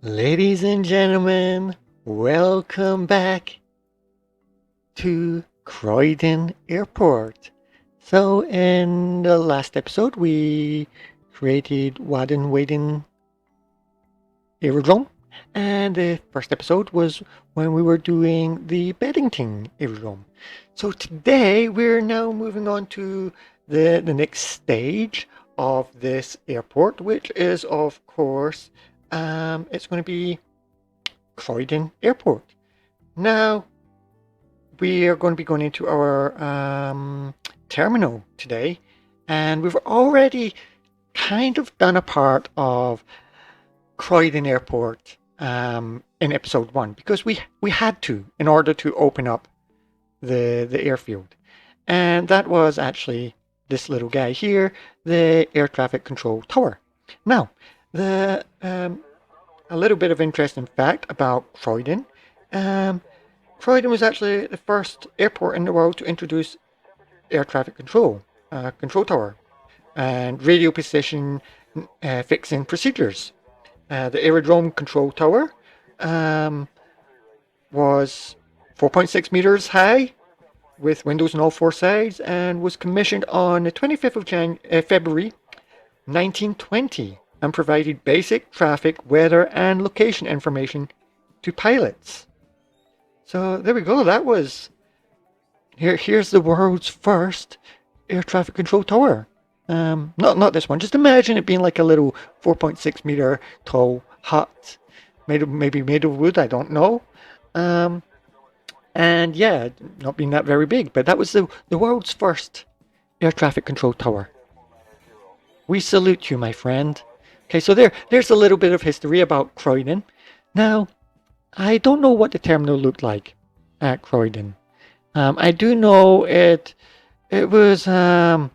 Ladies and gentlemen, welcome back to Croydon Airport. So, in the last episode, we created Wadden Wadden Aerodrome, and the first episode was when we were doing the Beddington Aerodrome. So, today we're now moving on to the next stage of this airport, which is, of course, it's going to be Croydon Airport. Now, we are going to be going into our terminal today, and we've already kind of done a part of Croydon Airport in episode 1 because we had to in order to open up the airfield, and that was actually this little guy here, the air traffic control tower. Now, the a little bit of interesting fact about Croydon. Croydon was actually the first airport in the world to introduce air traffic control tower, and radio position fixing procedures. The aerodrome control tower was 4.6 meters high with windows on all four sides and was commissioned on the 25th of February 1920 and provided basic traffic, weather, and location information to pilots. So there we go. That was here's the world's first air traffic control tower. Not this one. Just imagine it being like a little 4.6 meter tall hut, maybe made of wood. I don't know. And yeah, not being that very big, but that was the world's first air traffic control tower. We salute you, my friend. Okay, so there's a little bit of history about Croydon. Now, I don't know what the terminal looked like at Croydon. I do know it was kind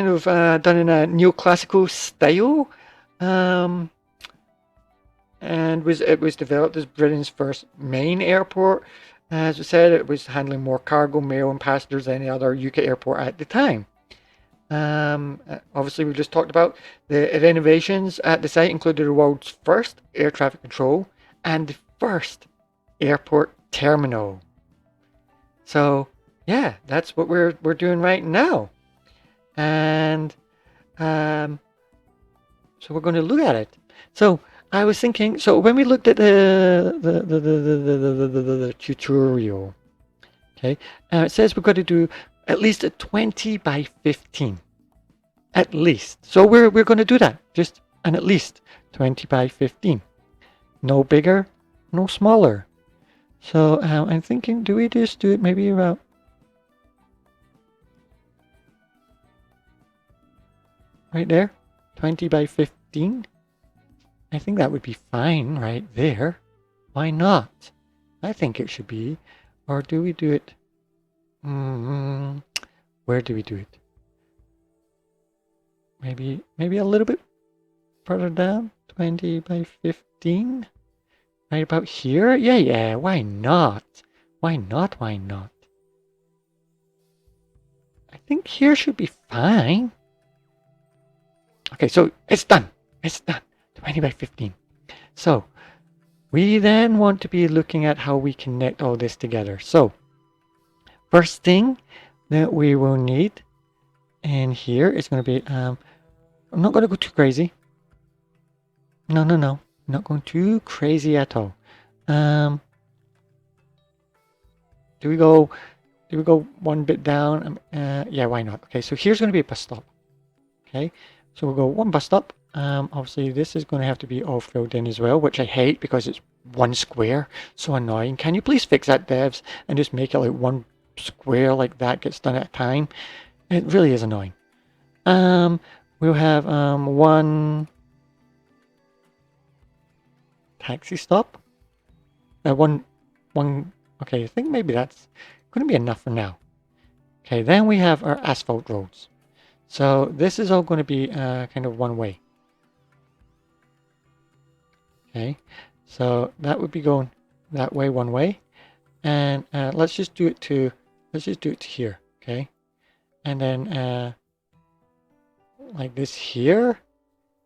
of done in a neoclassical style, and it was developed as Britain's first main airport. As I said, it was handling more cargo, mail, and passengers than any other UK airport at the time. Obviously, we just talked about the innovations at the site included the world's first air traffic control and the first airport terminal. So yeah, that's what we're doing right now, and so we're going to look at it. So I was thinking, so when we looked at the tutorial, okay, it says we've got to do at least a 20 by 15. At least. So we're going to do that. Just an at least 20 by 15. No bigger, no smaller. So I'm thinking, do we just do it maybe about right there? 20 by 15? I think that would be fine right there. Why not? I think it should be. Or do we do it? Where do we do it? Maybe a little bit further down. 20 by 15? Right about here? Yeah, why not? Why not? I think here should be fine. Okay, so it's done. 20 by 15. So we then want to be looking at how we connect all this together. So first thing that we will need in here is going to be, I'm not going to go too crazy. No. Not going too crazy at all. Do we go one bit down? Yeah, why not? Okay, so here's going to be a bus stop. Okay, so we'll go one bus stop. Obviously this is going to have to be all filled in as well, which I hate because it's one square. So annoying. Can you please fix that, devs, and just make it like one square like that gets done at a time? It really is annoying. We'll have one taxi stop. One. Okay, I think maybe that's going to be enough for now. Okay, then we have our asphalt roads. So this is all going to be kind of one way. Okay, so that would be going that way one way, and let's just do it to here. Okay, and then like this here,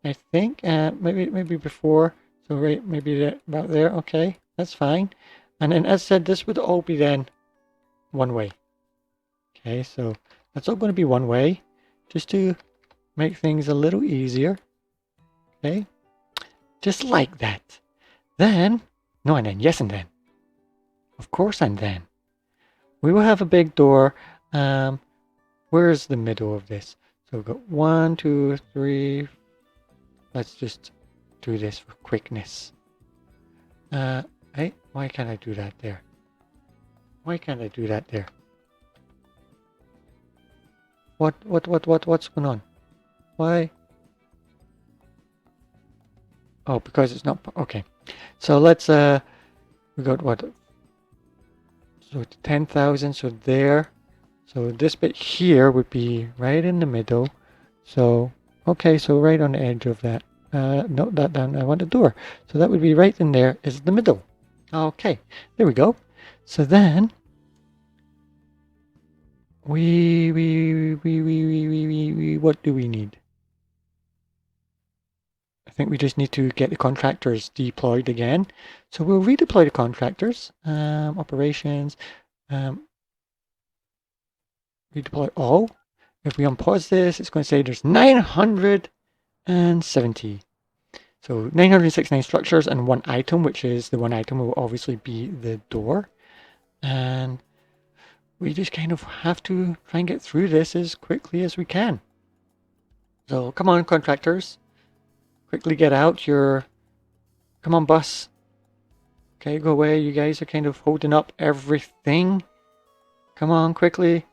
I think. Maybe before. So right, maybe about there. Okay, that's fine. And then as said, this would all be then one way. Okay, so that's all going to be one way, just to make things a little easier. Okay, just like that. Then, no, and then, yes, and then. Of course, and then. We will have a big door. Where's the middle of this? So we've got 1, 2, 3. Let's just do this for quickness. Hey, why can't I do that there? Why can't I do that there? What's going on? Why? Oh, because it's not, okay. So let's, we got what? So 10,000, so there. So this bit here would be right in the middle. So, okay, so right on the edge of that. Note that down, I want a door. So that would be right in there is the middle. Okay, there we go. So then, what do we need? I think we just need to get the contractors deployed again. So we'll redeploy the contractors, operations, redeploy all. If we unpause this, it's going to say there's 970. So 969 structures and one item, which is the one item will obviously be the door. And we just kind of have to try and get through this as quickly as we can. So come on, contractors. Quickly get out your... Come on, bus. Okay, go away. You guys are kind of holding up everything. Come on, quickly.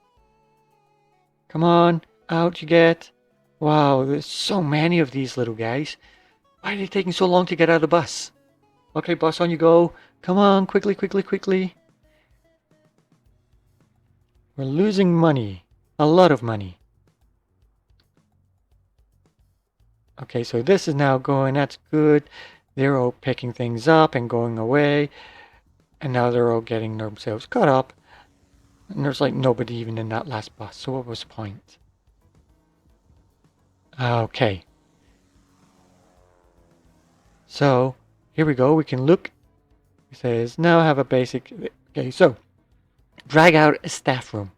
Come on, out you get. Wow, there's so many of these little guys. Why are they taking so long to get out of the bus? Okay, bus, on you go. Come on, quickly, quickly, quickly. We're losing money. A lot of money. Okay, so this is now going. That's good. They're all picking things up and going away. And now they're all getting themselves caught up. And there's like nobody even in that last bus. So what was the point? Okay. So here we go. We can look. It says now have a basic. Okay, so drag out a staff room.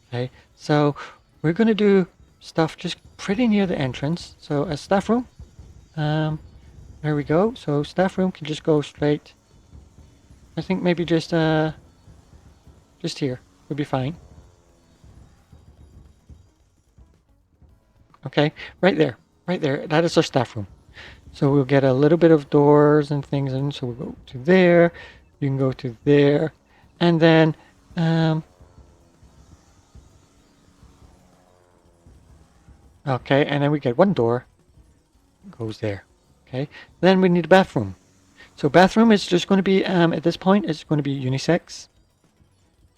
Okay, so we're going to do stuff just pretty near the entrance. So a staff room. There we go. So staff room can just go straight. I think maybe just here would be fine. Okay, right there. That is our staff room. So we'll get a little bit of doors and things in. So we'll go to there. You can go to there. And then, okay, and then we get one door. Goes there. Okay, then we need a bathroom. So bathroom is just going to be, at this point, it's going to be unisex.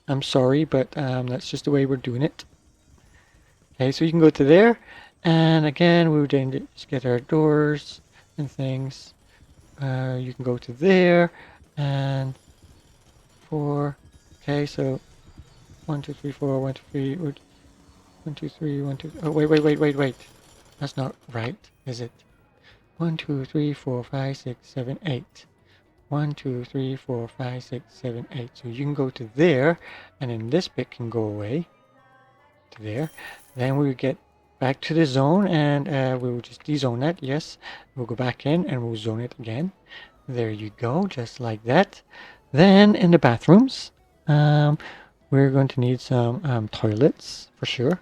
I'm sorry, but that's just the way we're doing it. Okay, so you can go to there. And again, we would just get our doors and things. You can go to there and 4. Okay, so 1, 2, 3, 4, 1, 2, 3, 1, 2, 3, 1, 2. Oh, wait. That's not right, is it? 1, 2, 3, 4, 5, 6, 7, 8. 1, 2, 3, 4, 5, 6, 7, 8. So you can go to there, and then this bit can go away to there. Then we get back to the zone, and we'll just dezone that. Yes, we'll go back in and we'll zone it again. There you go, just like that. Then in the bathrooms, we're going to need some toilets for sure.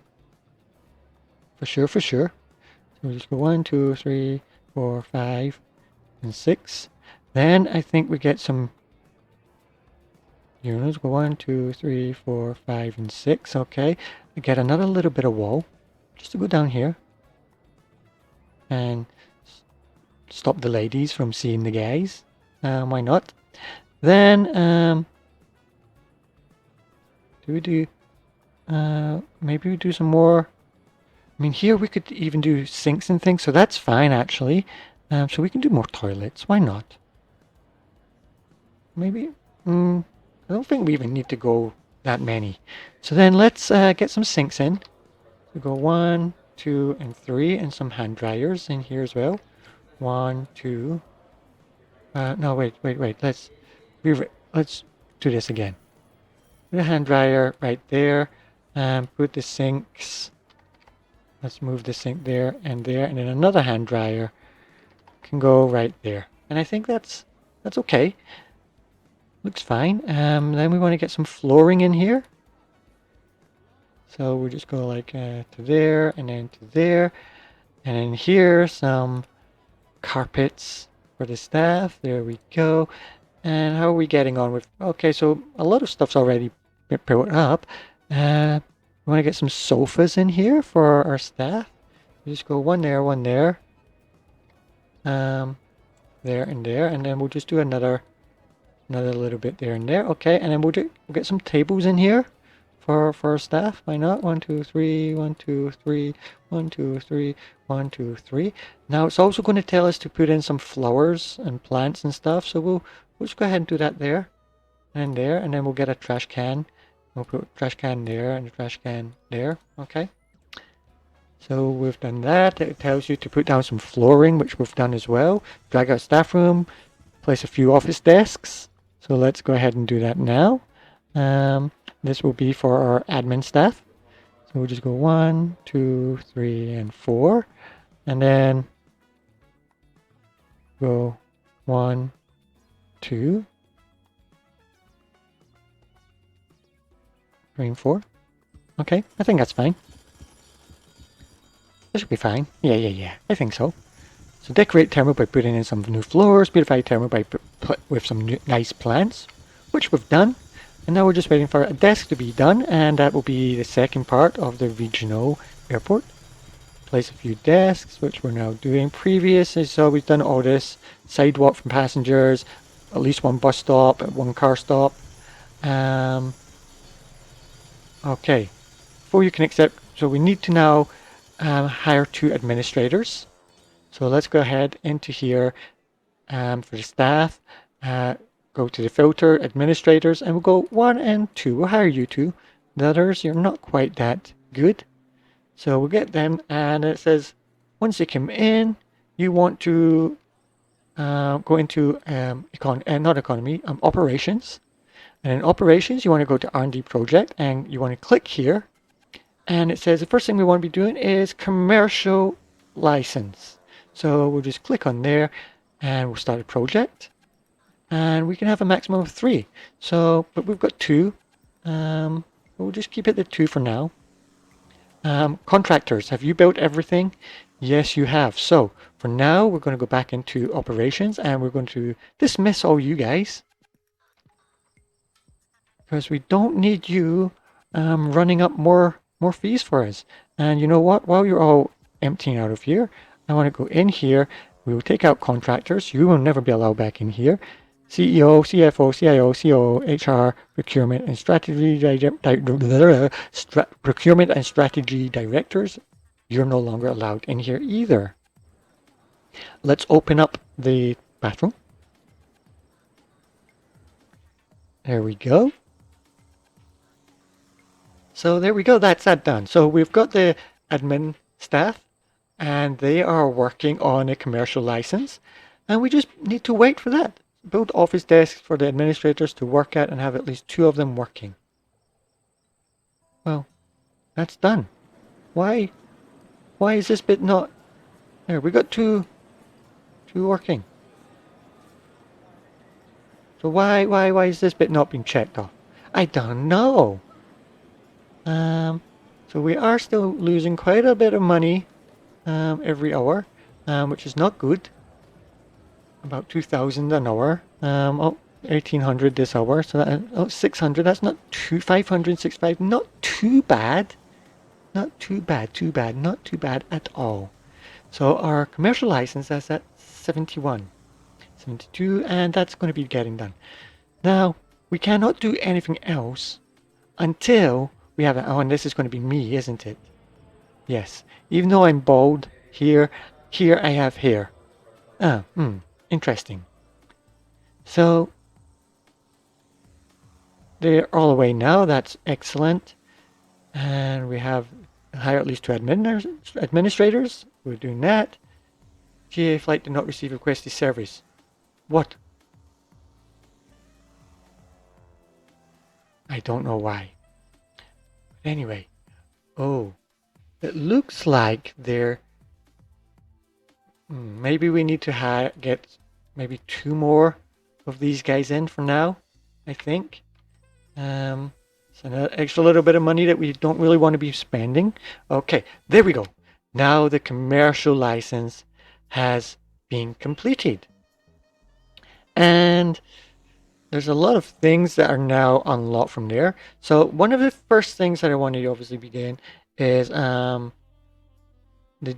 For sure. So we'll just go 1, 2, 3, 4, 5, and 6. Then I think we get some units. Go 1, 2, 3, 4, 5, and 6. Okay, we get another little bit of wall just to go down here and stop the ladies from seeing the guys. Why not? Then maybe we do some more. I mean, here we could even do sinks and things, so that's fine actually. So we can do more toilets. Why not? Maybe. I don't think we even need to go that many. So then let's get some sinks in. So go 1, 2, and 3, and some hand dryers in here as well. 1, 2. No, wait. Let's do this again. Put a hand dryer right there, and put the sinks. Let's move the sink there, and then another hand dryer can go right there. And I think that's okay. Looks fine. Then we want to get some flooring in here. So we'll just go like to there, and then to there, and in here some carpets for the staff. There we go. And how are we getting on with? Okay, so a lot of stuff's already been built up. We want to get some sofas in here for our staff. We just go one there, there and there, and then we'll just do another little bit there and there. Okay, and then we'll get some tables in here for our staff. Why not? 1, 2, 3, 1, 2, 3, 1, 2, 3, 1, 2, 3. Now it's also going to tell us to put in some flowers and plants and stuff. So we'll just go ahead and do that there, and then we'll get a trash can. We'll put a trash can there and a trash can there. Okay. So we've done that. It tells you to put down some flooring, which we've done as well. Drag out staff room, place a few office desks. So let's go ahead and do that now. This will be for our admin staff. So we'll just go 1, 2, 3, and 4. And then go 1, 2, 3, and 4. Okay, I think that's fine. This should be fine. Yeah. I think so. So decorate terminal by putting in some new floors. Beautify terminal by with some nice plants, which we've done. And now we're just waiting for a desk to be done, and that will be the second part of the regional airport. Place a few desks, which we're now doing. Previously, so we've done all this. Sidewalk from passengers, at least one bus stop, one car stop. Okay. Before you can accept, so we need to now hire 2 administrators. So let's go ahead into here for the staff. Go to the filter, administrators, and we'll go 1 and 2. We'll hire you 2. The others, you're not quite that good. So we'll get them, and it says once they come in, you want to go into operations. And in operations, you want to go to R&D project, and you want to click here. And it says the first thing we want to be doing is commercial license. So we'll just click on there, and we'll start a project. And we can have a maximum of 3. So, but we've got 2. We'll just keep it at 2 for now. Contractors, have you built everything? Yes, you have. So for now, we're going to go back into operations, and we're going to dismiss all you guys, because we don't need you running up more fees for us. And you know what? While you're all emptying out of here, I want to go in here. We will take out contractors. You will never be allowed back in here. CEO, CFO, CIO, COO, HR, procurement and strategy directors. You're no longer allowed in here either. Let's open up the bathroom. There we go. So there we go. That's that done. So we've got the admin staff, and they are working on a commercial license, and we just need to wait for that. Build office desks for the administrators to work at and have at least 2 of them working. Well, that's done. Why is this bit not there? We got two working. So why is this bit not being checked off? I don't know. So we are still losing quite a bit of money every hour, which is not good. About 2,000 an hour. 1,800 this hour. So that 600. That's not 565. Not too bad. Not too bad. Not too bad at all. So our commercial license is at 71, 72, and that's going to be getting done. Now we cannot do anything else until we have it. Oh, and this is going to be me, isn't it? Yes. Even though I'm bald here I have hair. Interesting. So they're all away now. That's excellent. And we have hire at least 2 administrators. We're doing that. GA flight did not receive requested service. What? I don't know why. But anyway, oh, it looks like they're... maybe we need to get maybe 2 more of these guys in for now, I think. It's an extra little bit of money that we don't really want to be spending. Okay, there we go. Now the commercial license has been completed. And there's a lot of things that are now unlocked from there. So one of the first things that I want to obviously begin is the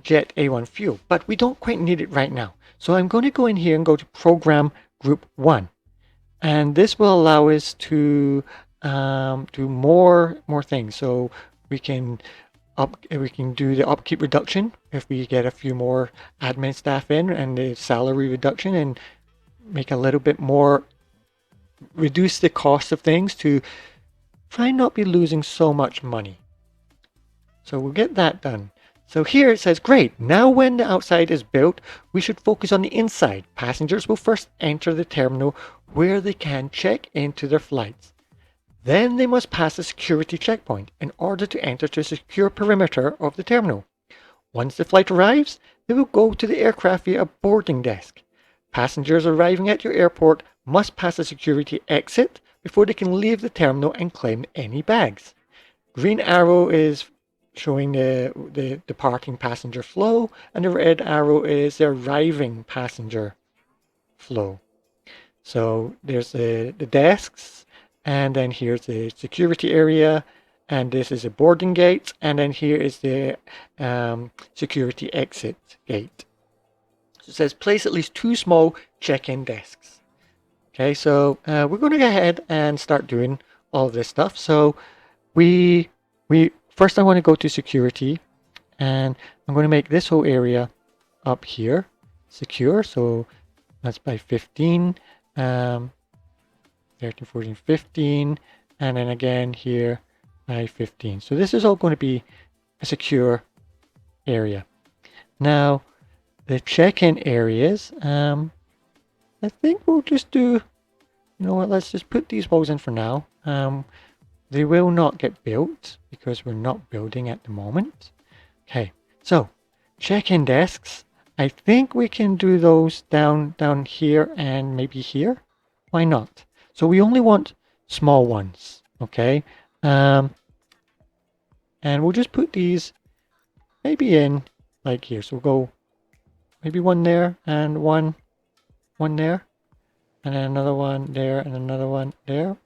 Jet A1 fuel, but we don't quite need it right now. So I'm going to go in here and go to Program Group 1. And this will allow us to do more things. So we can do the upkeep reduction if we get a few more admin staff in, and the salary reduction, and make a little bit more, reduce the cost of things to try not be losing so much money. So we'll get that done. So here it says, great, now when the outside is built, we should focus on the inside. Passengers will first enter the terminal where they can check into their flights. Then they must pass a security checkpoint in order to enter to a secure perimeter of the terminal. Once the flight arrives, they will go to the aircraft via a boarding desk. Passengers arriving at your airport must pass a security exit before they can leave the terminal and claim any bags. Green arrow is showing the departing passenger flow, and the red arrow is the arriving passenger flow. So there's the desks, and then here's the security area, and this is a boarding gate, and then here is the security exit gate. So it says place at least 2 small check-in desks. Okay, so we're going to go ahead and start doing all this stuff. So we first I want to go to security, and I'm going to make this whole area up here secure. So that's by 15, 13, 14, 15, and then again here by 15. So this is all going to be a secure area. Now the check-in areas, I think we'll just do, you know what, let's just put these walls in for now. They will not get built because we're not building at the moment. Okay, so check-in desks. I think we can do those down here and maybe here. Why not? So we only want small ones, okay? And we'll just put these maybe in like here. So we'll go maybe one there and one there, and then another one there and another one there.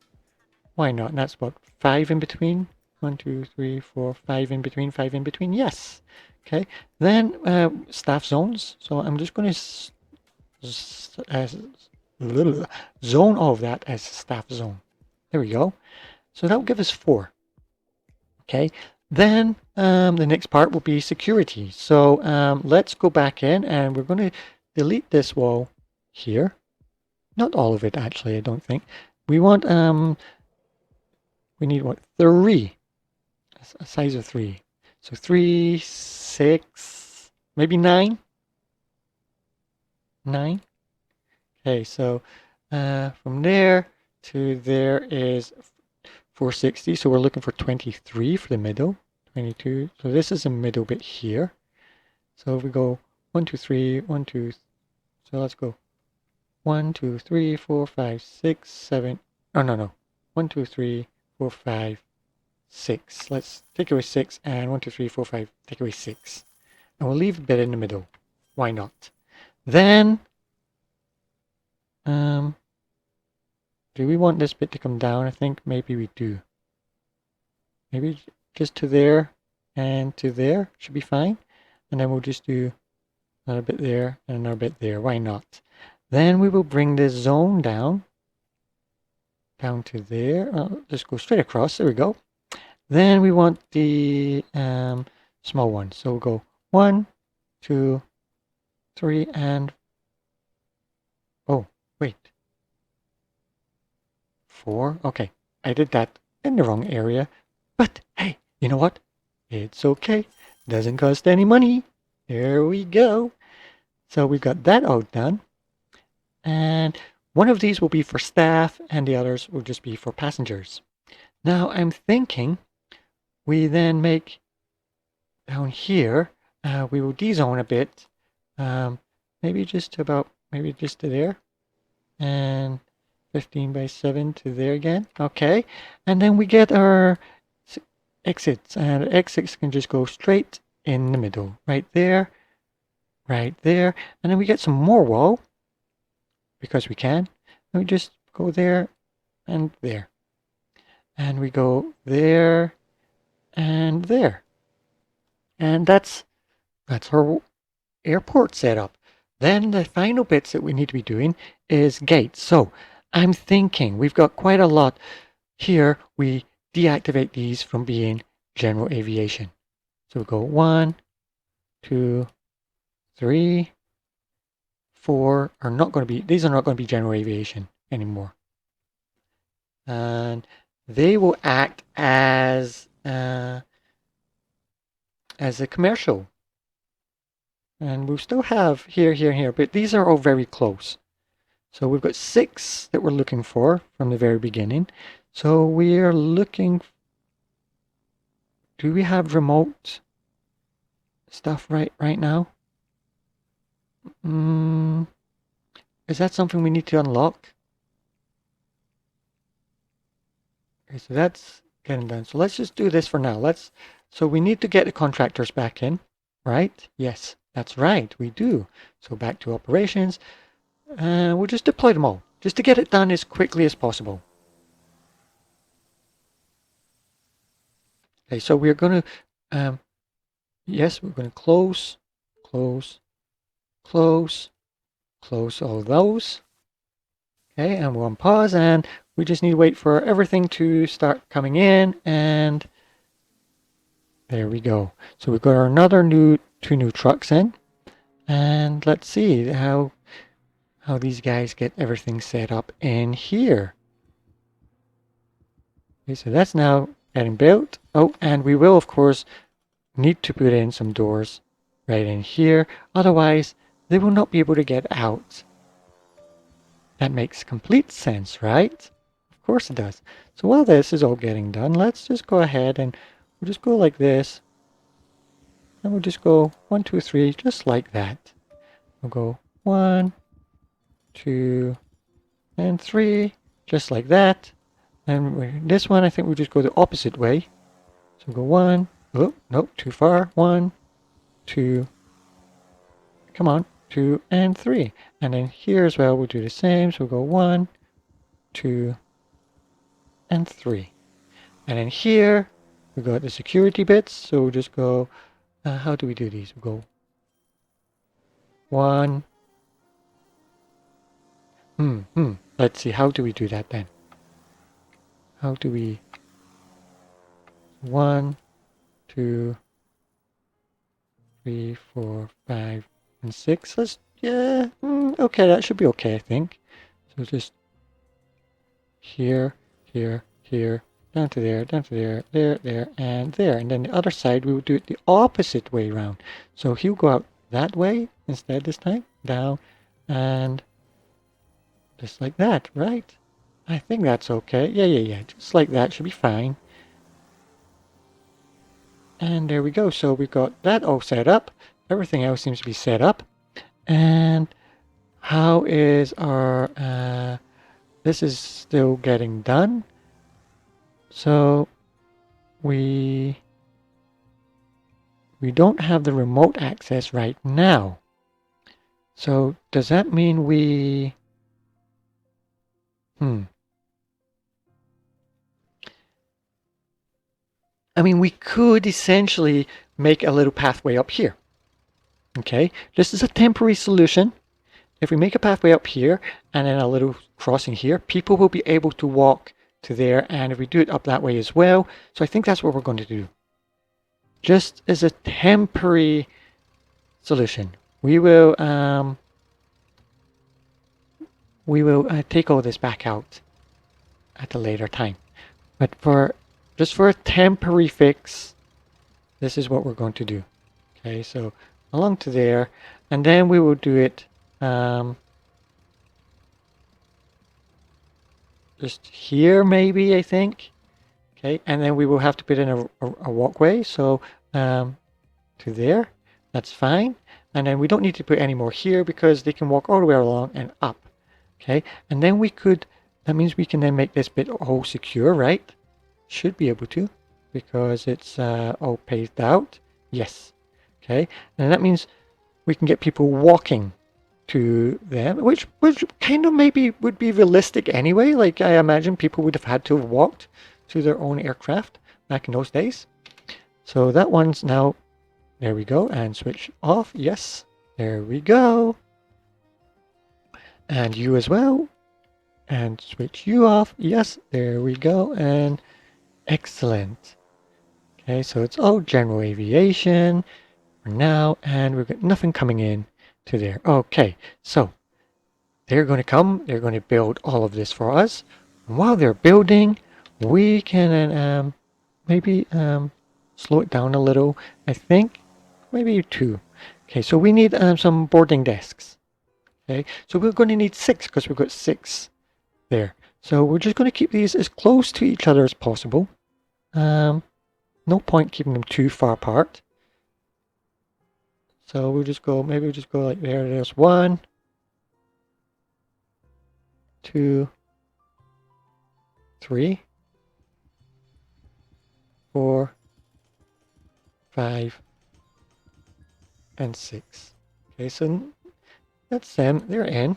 Why not? And that's what, 5 in between. 1, 2, 3, 4, 5 in between, 5 in between. Yes. Okay. Then staff zones. So I'm just going to zone all of that as staff zone. There we go. So that will give us 4. Okay. Then the next part will be security. So let's go back in, and we're going to delete this wall here. Not all of it, actually, I don't think. We want we need what, 3, a size of 3. So 3, 6, maybe 9. 9. Okay, so from there to there is 460. So we're looking for 23 for the middle. 22. So this is the middle bit here. So if we go 1, 2, 3, 1, 2. So let's go 1, 2, 3, 4, 5, 6, 7. Oh no. 1, 2, 3, 4, 5, 6. Let's take away 6, and 1, 2, 3, 4, 5, take away 6. And we'll leave a bit in the middle. Why not? Then, do we want this bit to come down? I think maybe we do. Maybe just to there and to there should be fine. And then we'll just do another bit there and another bit there. Why not? Then we will bring this zone down to there. Just go straight across. There we go. Then we want the small one. So we'll go 1, 2, 3, and oh, wait. 4. Okay, I did that in the wrong area. But hey, you know what? It's okay. Doesn't cost any money. There we go. So we've got that all done. And one of these will be for staff and the others will just be for passengers. Now I'm thinking we then make down here, we will dezone a bit. Maybe just to there. And 15 by 7 to there again. Okay. And then we get our exits. And exits can just go straight in the middle. Right there. Right there. And then we get some more wall. Because we can. And we just go there and there. And we go there and there. And that's our airport setup. Then the final bits that we need to be doing is gates. So I'm thinking we've got quite a lot here. We deactivate these from being general aviation. So we go 1, 2, 3, 4 are not going to be, these are not going to be general aviation anymore. And they will act as a commercial. And we'll still have here, but these are all very close. So we've got 6 that we're looking for from the very beginning. So we're looking, do we have remote stuff right now? Is that something we need to unlock? Okay, so that's getting done. So let's just do this for now. So we need to get the contractors back in, right? Yes, that's right, we do. So back to operations. We'll just deploy them all, just to get it done as quickly as possible. Okay, so we're going to, yes, we're going to close all those. Okay, and we're on pause, and we just need to wait for everything to start coming in, and there we go. So we've got another 2 new trucks in, and let's see how these guys get everything set up in here. Okay, so that's now getting built. Oh, and we will of course need to put in some doors right in here, otherwise they will not be able to get out. That makes complete sense, right? Of course it does. So while this is all getting done, let's just go ahead and we'll just go like this. And we'll just go 1, 2, 3, just like that. We'll go 1, 2, and 3, just like that. And this one, I think we'll just go the opposite way. So we'll go 1, oh, nope, too far. 1, 2, come on, 2, and 3. And then here as well, we'll do the same. So we'll go 1, 2, and 3. And then here, we got the security bits. So we'll just go, how do we do these? We'll go 1. Let's see, how do we do that then? How do we 1, 2, 3, 4, 5, and 6? Let's, yeah, okay, that should be okay, I think. So just here, down to there, there, and there. And then the other side, we will do it the opposite way around. So he'll go out that way instead this time, down, and just like that, right? I think that's okay. Yeah, just like that should be fine. And there we go. So we've got that all set up. Everything else seems to be set up. And how is our, this is still getting done. So we don't have the remote access right now. So does that mean we, I mean, we could essentially make a little pathway up here. Okay, this is a temporary solution. If we make a pathway up here and then a little crossing here, people will be able to walk to there, and if we do it up that way as well. So I think that's what we're going to do. Just as a temporary solution. We will take all this back out at a later time. But just for a temporary fix, this is what we're going to do. Okay, so along to there, and then we will do it just here maybe, I think. Okay, and then we will have to put in a walkway, so to there, that's fine. And then we don't need to put any more here because they can walk all the way along and up. Okay, and then we could, that means we can then make this bit all secure, right? Should be able to, because it's all paved out. Yes. Okay, and that means we can get people walking to them, which kind of maybe would be realistic anyway. Like I imagine people would have had to have walked to their own aircraft back in those days. So that one's now, there we go, and switch off. Yes, there we go. And you as well. And switch you off. Yes, there we go. And excellent. Okay, so it's all general aviation for now, and we've got nothing coming in to there. Okay, so they're going to come, they're going to build all of this for us. And while they're building, we can maybe slow it down a little, I think. Maybe 2. Okay, so we need some boarding desks. Okay, so we're going to need 6 because we've got 6 there. So we're just going to keep these as close to each other as possible. No point keeping them too far apart. So we'll just go, maybe we'll just go like there. There's 1, 2, 3, 4, 5, and 6. Okay, so that's them. They're in.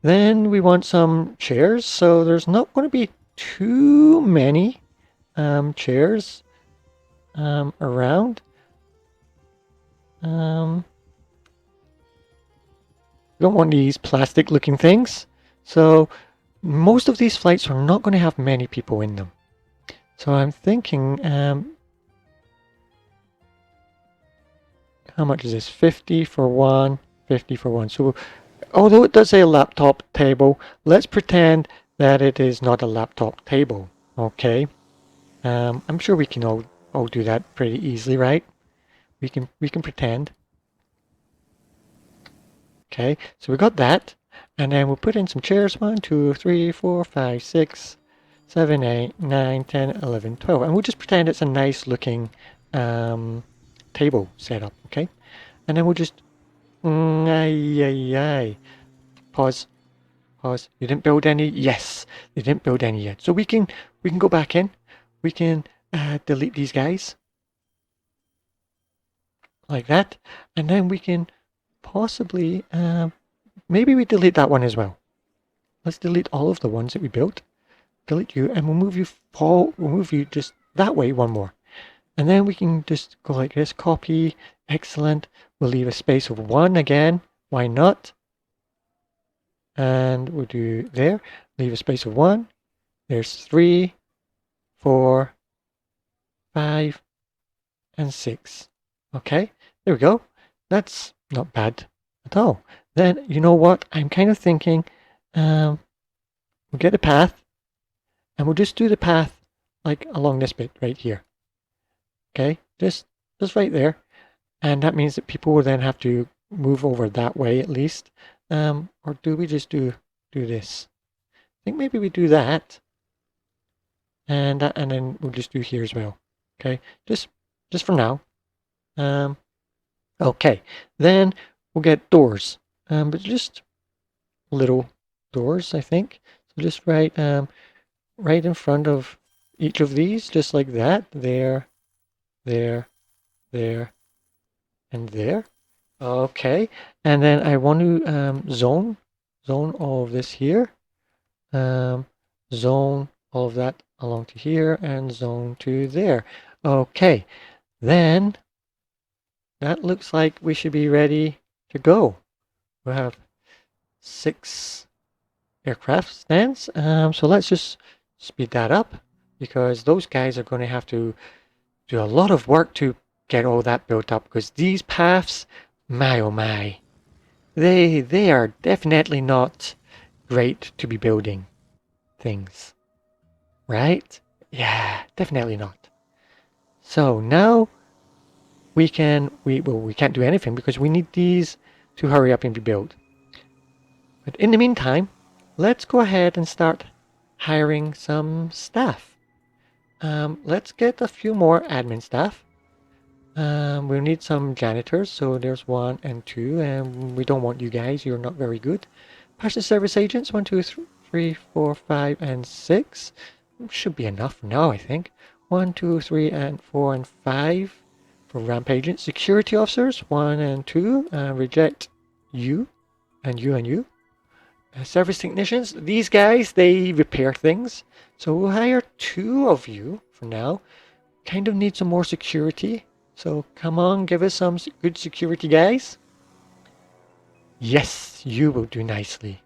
Then we want some chairs. So there's not going to be too many chairs around. Don't want these plastic looking things. So most of these flights are not going to have many people in them. So I'm thinking, how much is this? 50 for one, 50 for one. So although it does say a laptop table, let's pretend that it is not a laptop table. Okay. I'm sure we can all do that pretty easily, right? We can pretend. Okay, so we got that, and then we'll put in some chairs. 1, 2, 3, 4, 5, 6, 7, 8, 9, 10, 11, 12, and we'll just pretend it's a nice looking table setup. Okay, and then we'll just pause. You didn't build any? Yes, they didn't build any yet. So we can go back in. We can delete these guys like that, and then we can possibly maybe we delete that one as well. Let's delete all of the ones that we built. Delete you, and we'll move you we'll move you just that way one more, and then we can just go like this. Copy. Excellent. We'll leave a space of 1 again. Why not? And we'll do there. Leave a space of 1. There's 3, 4, 5, and 6. Okay, there we go. That's not bad at all. Then, you know what? I'm kind of thinking we'll get a path, and we'll just do the path like along this bit right here. Okay, just right there. And that means that people will then have to move over that way at least. Or do we just do this? I think maybe we do that. And then we'll just do here as well. Okay, just for now. Okay, then we'll get doors, but just little doors, I think. So just right in front of each of these, just like that. There, and there. Okay, and then I want to zone all of this here, zone all of that along to here, and zone to there. Okay, then that looks like we should be ready to go. We'll have 6 aircraft stands. So let's just speed that up, because those guys are going to have to do a lot of work to get all that built up, because these paths, my oh my, they are definitely not great to be building things, right? Yeah, definitely not. So now we can't do anything because we need these to hurry up and be built. But in the meantime, let's go ahead and start hiring some staff. Let's get a few more admin staff. We'll need some janitors, so there's 1 and 2, and we don't want you guys, you're not very good. Parcel service agents, 1, 2, 3, 4, 5, and 6. Should be enough for now, I think. 1, 2, 3, and 4, and 5 for ramp agents. Security officers, 1 and 2. Reject you, and you, and you. Service technicians, these guys, they repair things. So we'll hire 2 of you for now. Kind of need some more security. So come on, give us some good security, guys. Yes, you will do nicely.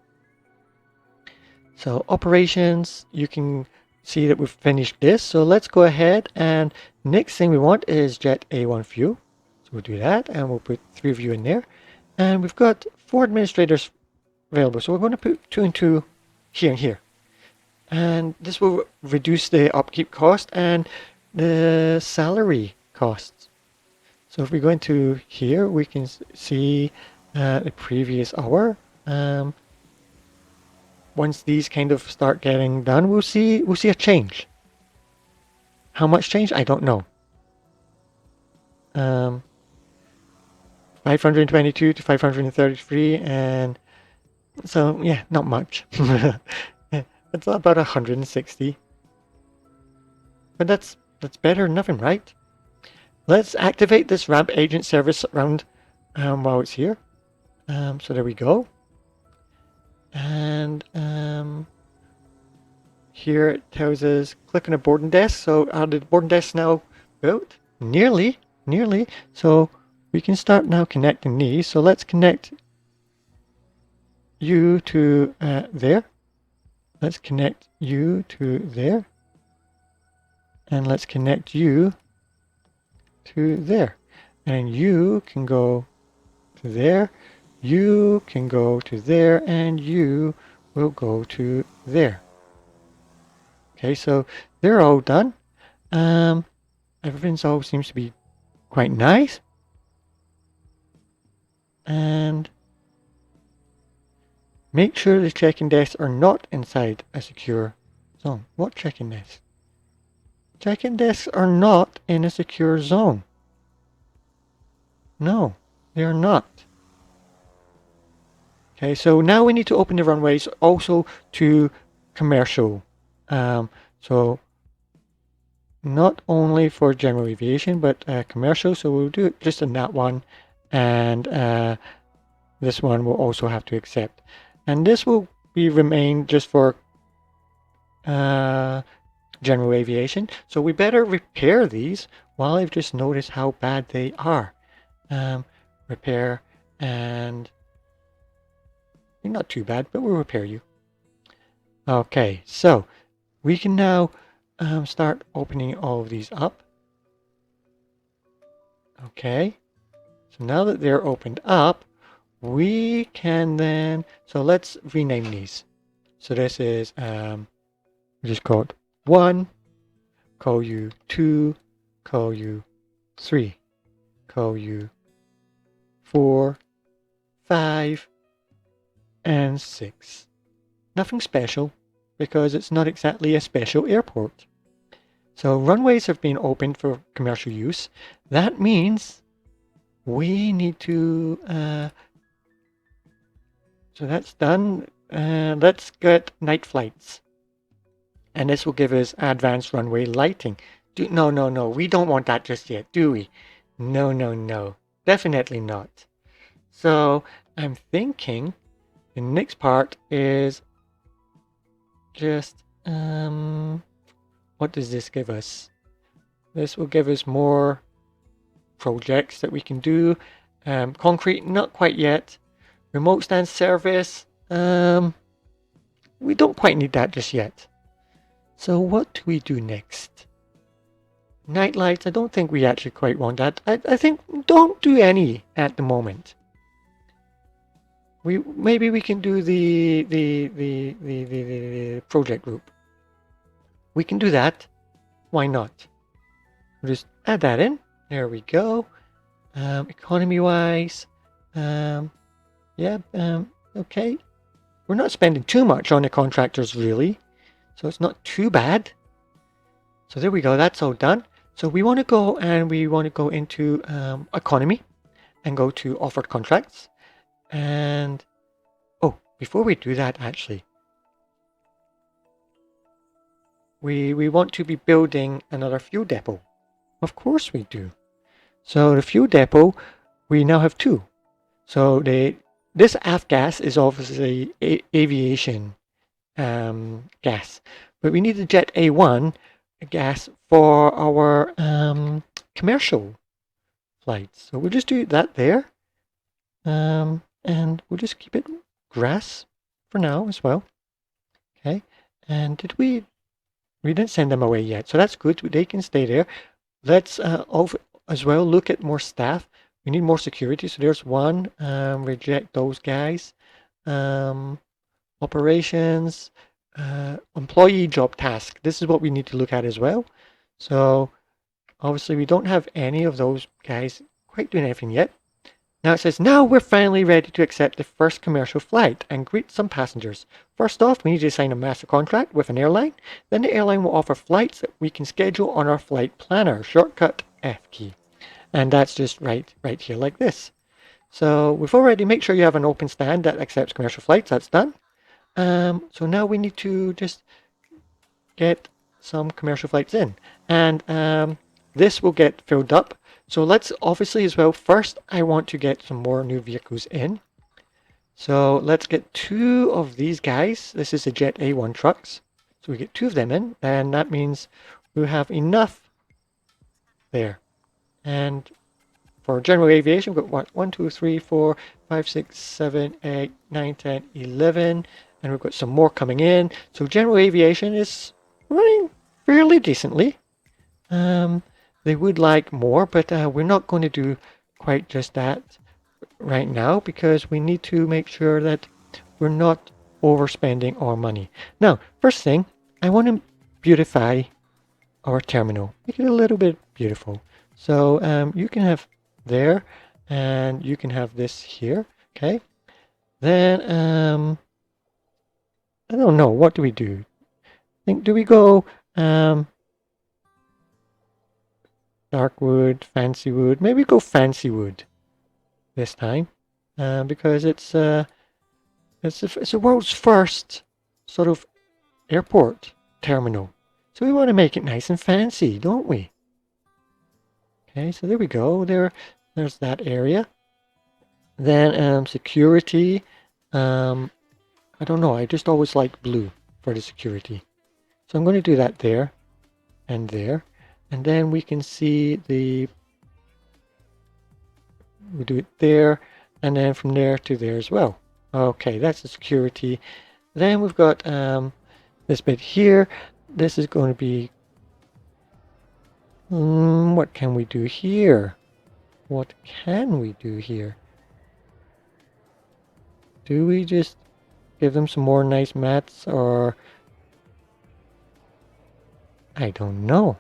So operations, you can see that we've finished this. So let's go ahead, and next thing we want is Jet A1 fuel. So we'll do that, and we'll put 3 of you in there. And we've got 4 administrators available. So we're going to put 2 and 2 here and here. And this will reduce the upkeep cost and the salary costs. So if we go into here, we can see the previous hour. Once these kind of start getting done, we'll see a change. How much change? I don't know. 522 to 533, and so yeah, not much. It's about 160. But that's better than nothing, right? Let's activate this ramp agent service around while it's here. So there we go. And here it tells us click on a boarding desk. So are the boarding desks now built? Nearly. So we can start now connecting these. So let's connect you to there. Let's connect you to there. And let's connect you to there. And you can go to there. You can go to there, and you will go to there. Okay, so they're all done. Everything's all seems to be quite nice. And make sure the check-in desks are not inside a secure zone. What check-in desks? Check-in desks are not in a secure zone. No, they are not. Okay, so now we need to open the runways also to commercial. So not only for general aviation, but commercial. So we'll do it just in that one. And this one will also have to accept. And this will remain just for general aviation. So we better repair these while I've just noticed how bad they are. Repair, and you're not too bad, but we'll repair you. Okay, so we can now start opening all of these up. Okay, so now that they're opened up, we can then, so let's rename these. So this is, we just call it 1, call you 2, call you 3, call you 4, 5, and 6. Nothing special, because it's not exactly a special airport. So runways have been opened for commercial use. That means we need to, so that's done. Let's get night flights. And this will give us advanced runway lighting. No, we don't want that just yet, do we? No, definitely not. So I'm thinking the next part is just, what does this give us? This will give us more projects that we can do. Concrete, not quite yet. Remote stand service, we don't quite need that just yet. So what do we do next? Night lights, I don't think we actually quite want that. I think don't do any at the moment. Maybe we can do the project group. We can do that. Why not? We'll just add that in. There we go. Economy wise, yeah, okay. We're not spending too much on the contractors really, so it's not too bad. So there we go, that's all done. So we want to go into economy and go to offered contracts. And oh, before we do that, actually, we want to be building another fuel depot. Of course we do. So the fuel depot, we now have two. So this aft gas is obviously aviation gas, but we need the Jet A1 gas for our commercial flights. So we'll just do that there, and we'll just keep it grass for now as well. Okay, and did we didn't send them away yet, so that's good. They can stay there. Let's as well look at more staff. We need more security, so there's one. Reject those guys. Operations, employee job task. This is what we need to look at as well. So obviously we don't have any of those guys quite doing anything yet. Now it says, now we're finally ready to accept the first commercial flight and greet some passengers. First off, we need to sign a master contract with an airline. Then the airline will offer flights that we can schedule on our flight planner, shortcut F key. And that's just right here like this. So we've already make sure you have an open stand that accepts commercial flights. That's done. So now we need to just get some commercial flights in. And this will get filled up. So let's obviously as well, first I want to get some more new vehicles in. So let's get two of these guys. This is the Jet A1 trucks. So we get two of them in, and that means we have enough there. And for general aviation, we've got what? 1, 2, 3, 4, 5, 6, 7, 8, 9, 10, 11. And we've got some more coming in. So general aviation is running fairly decently. They would like more, but we're not going to do quite just that right now because we need to make sure that we're not overspending our money. Now, first thing, I want to beautify our terminal. Make it a little bit beautiful. So you can have there, and you can have this here. Okay. Then I don't know. What do we do? Do we go dark wood, fancy wood? Maybe go fancy wood this time, because it's the world's first sort of airport terminal. So we want to make it nice and fancy, don't we? Okay, so there we go. There's that area. Then security. I don't know. I just always like blue for the security. So I'm going to do that there and there. And then we can see we do it there, and then from there to there as well. Okay, that's the security. Then we've got this bit here. This is going to be, what can we do here? What can we do here? Do we just give them some more nice mats, or I don't know.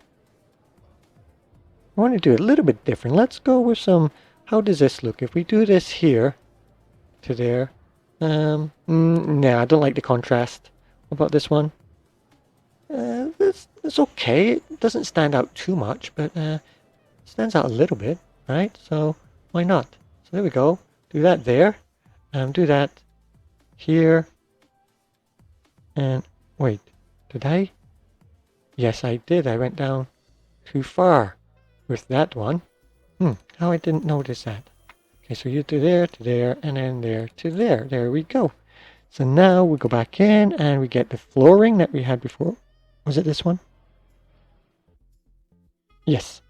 I want to do it a little bit different. Let's go with some, how does this look? If we do this here to there, no, I don't like the contrast. What about this one? It's okay. It doesn't stand out too much, but it stands out a little bit, right? So why not? So there we go. Do that there. Do that here. And wait, did I? Yes, I did. I went down too far with that one. How I didn't notice that. Okay, so you do there to there, and then there to there. There we go. So now we go back in and we get the flooring that we had before. Was it this one? Yes,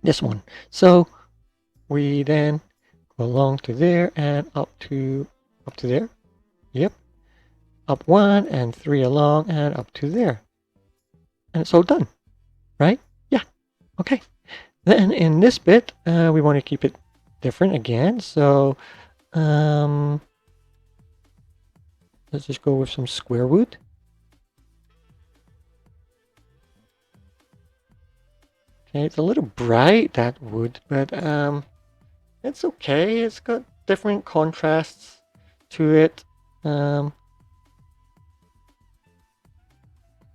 this one. So we then go along to there and up to there. Yep. Up 1 and 3 along and up to there. And it's all done, right? Yeah. Okay. Then in this bit, we want to keep it different again. So let's just go with some square wood. Okay, it's a little bright, that wood, but It's okay. It's got different contrasts to it.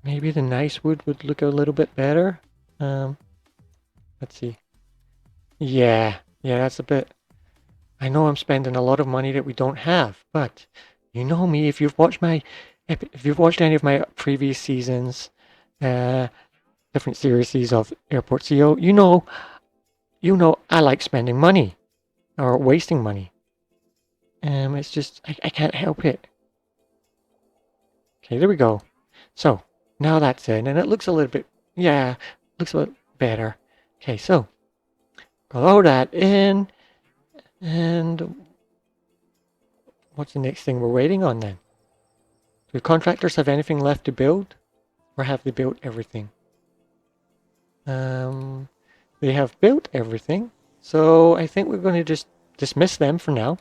Maybe the nice wood would look a little bit better. Um, let's see. Yeah, that's a bit. I know I'm spending a lot of money that we don't have, but you know me. If you've watched any of my previous seasons, uh, different series of Airport CEO, you know I like spending money or wasting money. It's just I can't help it. Okay, there we go. So now that's in, and it looks a little bit, yeah, looks a little better. Okay, so got all that in, and what's the next thing we're waiting on then? Do contractors have anything left to build, or have they built everything? They have built everything, so I think we're going to just dismiss them for now.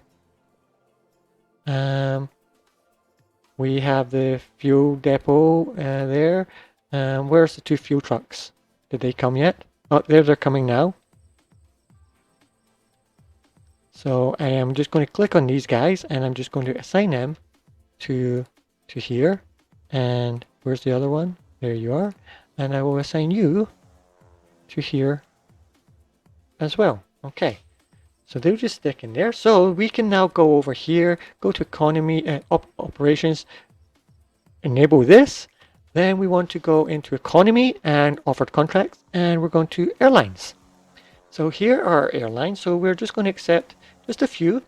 We have the fuel depot there. Where's the 2 fuel trucks? Did they come yet? Oh, there they're coming now. So I am just going to click on these guys, and I'm just going to assign them to here. And where's the other one? There you are. And I will assign you to here as well. Okay. So they'll just stick in there. So we can now go over here, go to economy, operations, enable this. Then we want to go into economy and offered contracts, and we're going to airlines. So here are airlines. So we're just going to accept just a few.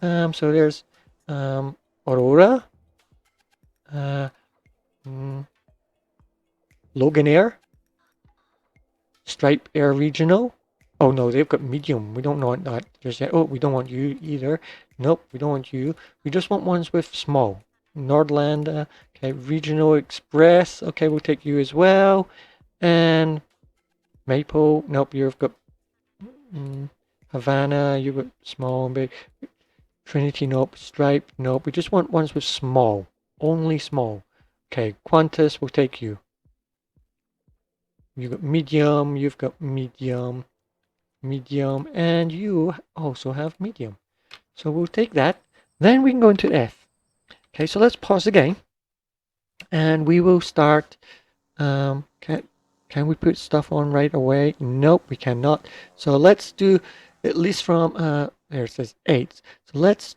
So there's Aurora, Logan Air, Stripe Air Regional. Oh no, they've got medium. We don't want that just yet. Oh, we don't want you either. Nope, we don't want you. We just want ones with small. Nordland, okay, Regional Express. Okay, we'll take you as well. And Maple. Nope, you've got Havana. You've got small and big. Trinity. Nope. Stripe. Nope. We just want ones with small. Only small. Okay, Qantas will take you. You've got medium. You've got medium. Medium, and you also have medium. So we'll take that. Then we can go into F. Okay, so let's pause again, and we will start. Can we put stuff on right away? Nope, we cannot. So let's do at least from there it says 8. So let's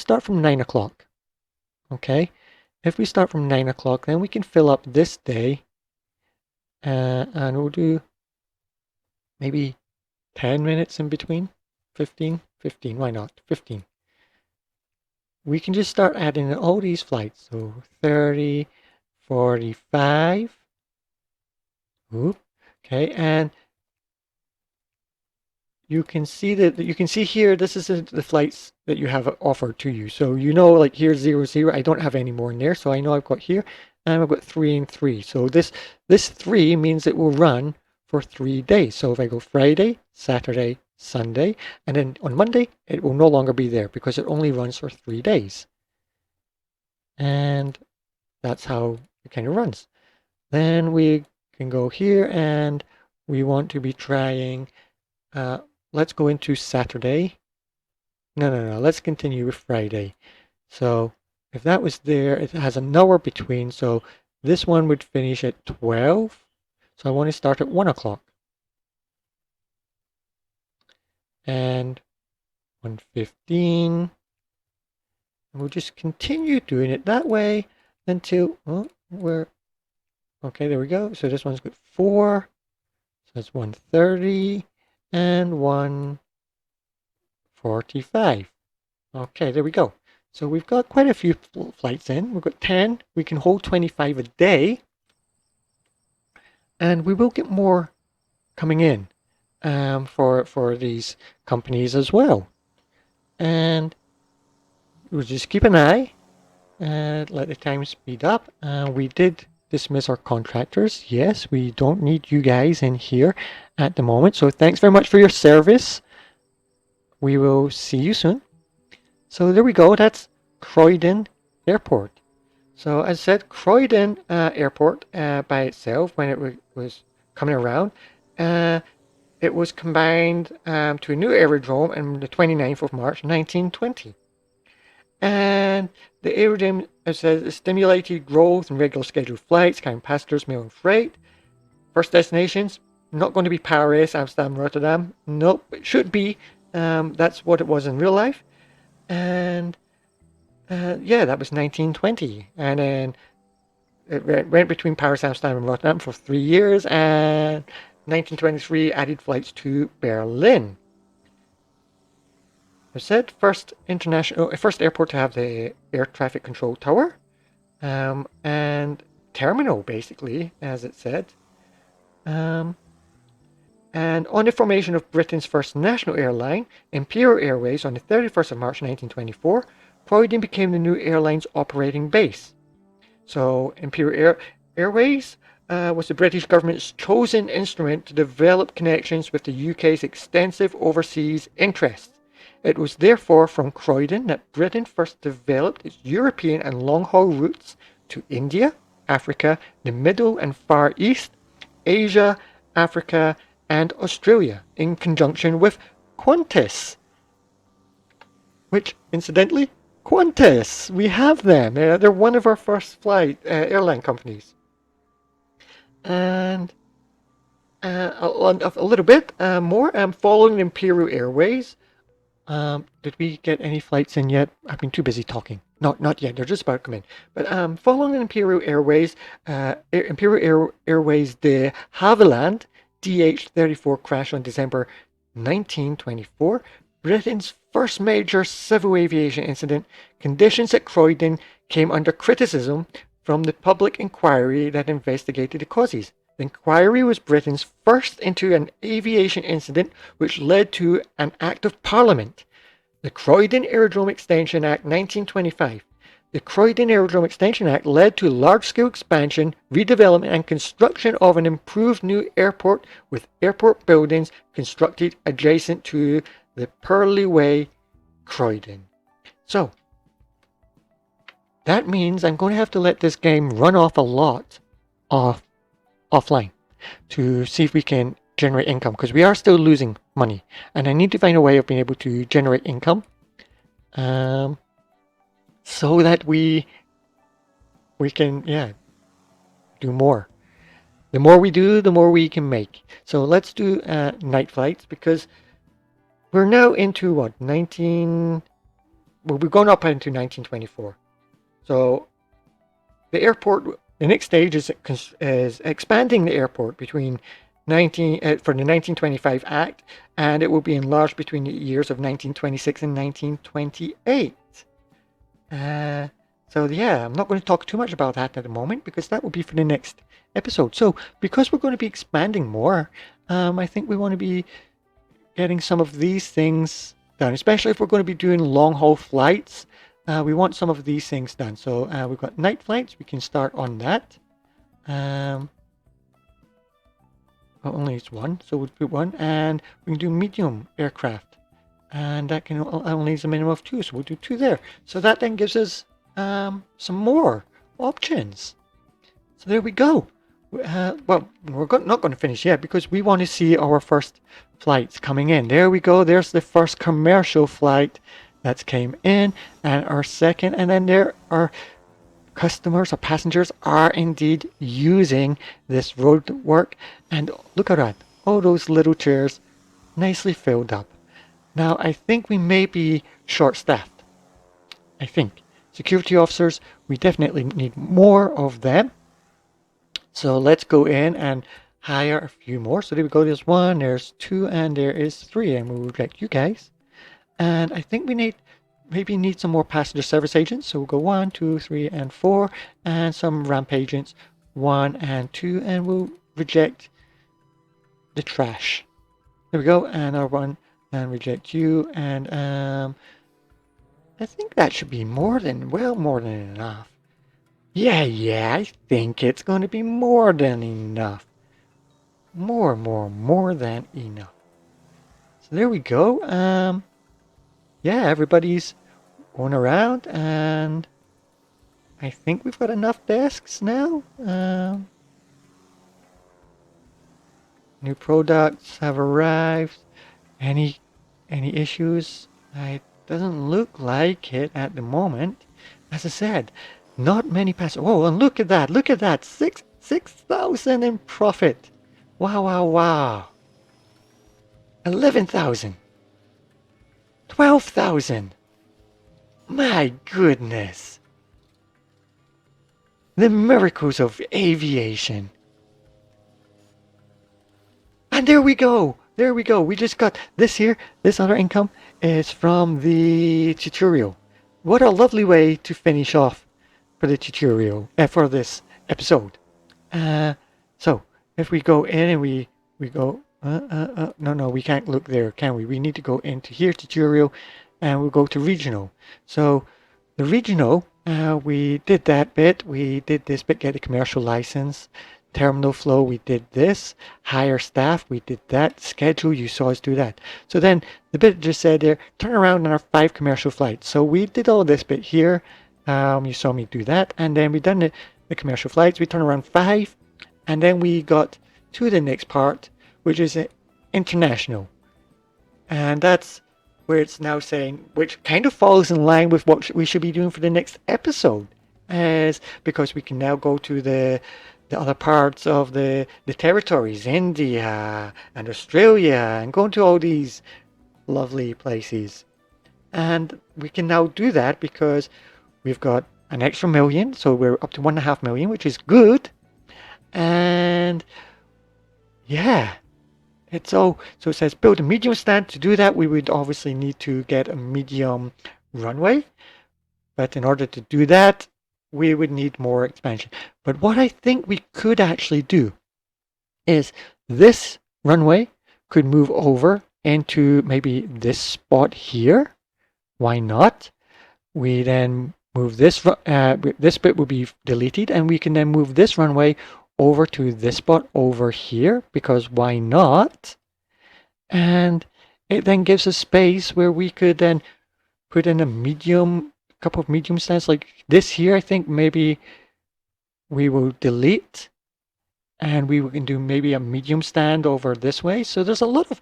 start from 9 o'clock. Okay, if we start from 9 o'clock, then we can fill up this day, and we'll do maybe 10 minutes in between. 15, why not? 15. We can just start adding in all these flights. So 30, 45. Oop. Okay, and you can see here, this is the flights that you have offered to you. So like here's 00. I don't have any more in there, so I know I've got here, and I've got 3 and 3. So this 3 means it will run for 3 days. So if I go Friday, Saturday, Sunday, and then on Monday, it will no longer be there because it only runs for 3 days. And that's how it kind of runs. Then we can go here, and we want to be trying, let's go into Saturday. No, let's continue with Friday. So if that was there, it has an hour between, so this one would finish at 12. So I want to start at 1 o'clock. And 1:15. And we'll just continue doing it that way until, okay, there we go. So this one's got 4. So that's 1:30 and 1:45. Okay, there we go. So we've got quite a few flights in. We've got 10. We can hold 25 a day. And we will get more coming in for these companies as well. And we'll just keep an eye and let the time speed up. We did dismiss our contractors. Yes, we don't need you guys in here at the moment. So thanks very much for your service. We will see you soon. So there we go. That's Croydon Airport. So as I said, Croydon Airport by itself, when it was coming around, it was combined to a new aerodrome on the 29th of March 1920. And the aerodrome, it says, stimulated growth and regular scheduled flights carrying passengers, mail, and freight. First destinations, not going to be Paris, Amsterdam, Rotterdam. Nope, it should be. That's what it was in real life. And yeah, that was 1920. And then it went between Paris, Amsterdam, and Rotterdam for 3 years. And 1923 added flights to Berlin. It said first airport to have the air traffic control tower and terminal, basically, as it said. And on the formation of Britain's first national airline, Imperial Airways, on the 31st of March 1924, Croydon became the new airline's operating base. So Imperial Airways was the British government's chosen instrument to develop connections with the UK's extensive overseas interests. It was therefore from Croydon that Britain first developed its European and long-haul routes to India, Africa, the Middle and Far East, Asia, Africa, and Australia, in conjunction with Qantas. Which, incidentally, Qantas, we have them. They're one of our first flight airline companies. And a little bit more, following Imperial Airways, did we get any flights in yet? I've been too busy talking. Not yet. They're just about to come in. But following Imperial Airways, Airways de Havilland DH-34 crash on December 1924, Britain's first major civil aviation incident, conditions at Croydon came under criticism from the public inquiry that investigated the causes. The inquiry was Britain's first into an aviation incident which led to an Act of Parliament, the Croydon Aerodrome Extension Act 1925. The Croydon Aerodrome Extension Act led to large-scale expansion, redevelopment and construction of an improved new airport with airport buildings constructed adjacent to the Purley Way, Croydon. So, that means I'm going to have to let this game run off a lot offline to see if we can generate income, because we are still losing money and I need to find a way of being able to generate income so that we can do more. The more we do, the more we can make. So let's do night flights, because we're now into we've gone up into 1924. So the airport, the next stage is expanding the airport between for the 1925 Act, and it will be enlarged between the years of 1926 and 1928. So yeah, I'm not going to talk too much about that at the moment, because that will be for the next episode. So because we're going to be expanding more, I think we want to be getting some of these things done, especially if we're going to be doing long haul flights. We want some of these things done. So we've got night flights. We can start on that. Only it's one, so we'll put one, and we can do medium aircraft, and that can only is a minimum of 2, so we'll do 2 there. So that then gives us some more options. So there we go. Well, we're not going to finish yet, because we want to see our first flights coming in. There we go. There's the first commercial flight that's came in, and our second, and then there are customers or passengers are indeed using this road work, and look at that, all those little chairs nicely filled up. Now I think we may be short-staffed. I think security officers, we definitely need more of them, so let's go in and hire a few more. So there we go, there's 1, there's 2, and there is 3, and we'll get you guys. And I think we maybe need some more passenger service agents. So we'll go 1, 2, 3, and 4, and some ramp agents 1 and 2, and we'll reject the trash. There we go, and our 1, and reject you, and I think that should be more than enough. Yeah, I think it's going to be more than enough. More than enough. So there we go. Yeah, everybody's going around, and I think we've got enough desks now. New products have arrived. Any issues? It doesn't look like it at the moment. As I said, not many passengers. Oh, and look at that! Look at that! 6,000 in profit. Wow, wow, wow! 11,000. 12,000. My goodness! The miracles of aviation. And there we go. There we go. We just got this here. This other income is from the tutorial. What a lovely way to finish off for the tutorial, for this episode. So if we go in and we go, no, we can't look there, can we? We need to go into here, tutorial, and we'll go to regional. So the regional, we did that bit. We did this bit, get a commercial license. Terminal flow, we did this. Hire staff, we did that. Schedule, you saw us do that. So then the bit just said there, turn around on our 5 commercial flights. So we did all this bit here. You saw me do that. And then we done the commercial flights. We turn around 5. And then we got to the next part, which is international. And that's where it's now saying, which kind of falls in line with what we should be doing for the next episode. Because we can now go to the other parts of the territories, India and Australia, and go into all these lovely places. And we can now do that because we've got an extra million, so we're up to 1.5 million, which is good. And yeah, it's so it says build a medium stand. To do that, we would obviously need to get a medium runway. But in order to do that, we would need more expansion. But what I think we could actually do is this runway could move over into maybe this spot here. Why not? We then move this, this bit will be deleted, and we can then move this runway over to this spot over here, because why not? And it then gives us space where we could then put in a couple of medium stands like this here. I think maybe we will delete, and we can do maybe a medium stand over this way. So there's a lot of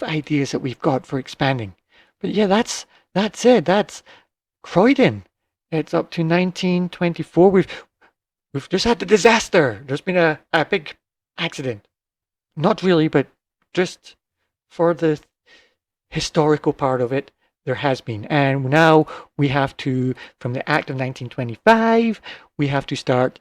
ideas that we've got for expanding. But yeah, that's it. That's Croydon. It's up to 1924. We've just had the disaster. There's been a big accident. Not really, but just for the historical part of it, there has been. And now we have to, from the Act of 1925, we have to start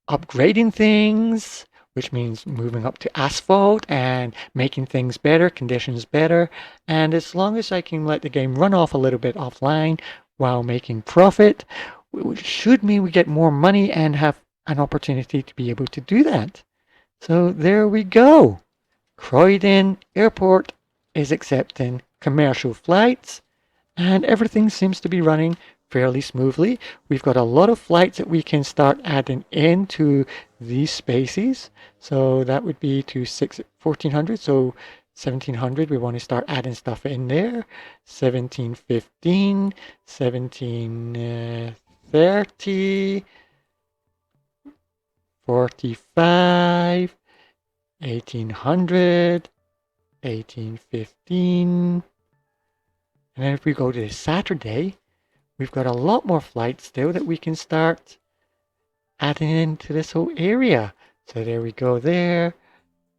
upgrading things, which means moving up to asphalt and making things better, conditions better. And as long as I can let the game run off a little bit offline while making profit, which should mean we get more money and have an opportunity to be able to do that. So there we go. Croydon Airport is accepting commercial flights, and everything seems to be running fairly smoothly. We've got a lot of flights that we can start adding into these spaces. So that would be to 1400. So 1700, we want to start adding stuff in there. 1715, 1730, 45, 1800, 1815. And then if we go to Saturday, we've got a lot more flights still that we can start adding into this whole area. So there we go there,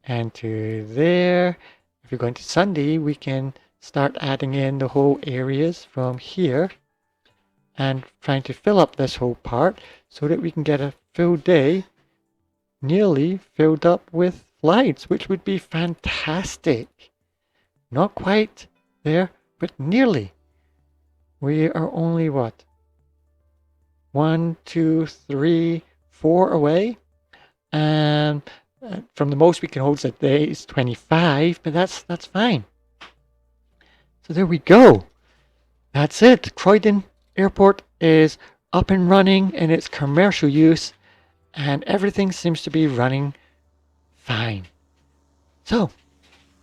and to there. If we're going to Sunday, we can start adding in the whole areas from here and trying to fill up this whole part so that we can get a full day nearly filled up with flights, which would be fantastic. Not quite there, but nearly. We are only what? 1, 2, 3, 4 away. And from the most we can hold a day is 25, but that's fine. So there we go. That's it. Croydon Airport is up and running in its commercial use, and everything seems to be running fine. So,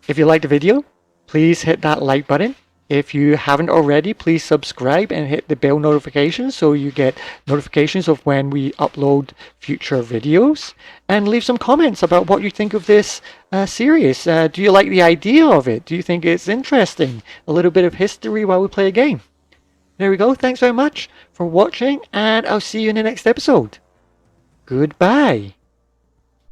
if you liked the video, please hit that like button. If you haven't already, please subscribe and hit the bell notification so you get notifications of when we upload future videos. And leave some comments about what you think of this series. Do you like the idea of it? Do you think it's interesting? A little bit of history while we play a game. There we go. Thanks very much for watching, and I'll see you in the next episode. Goodbye.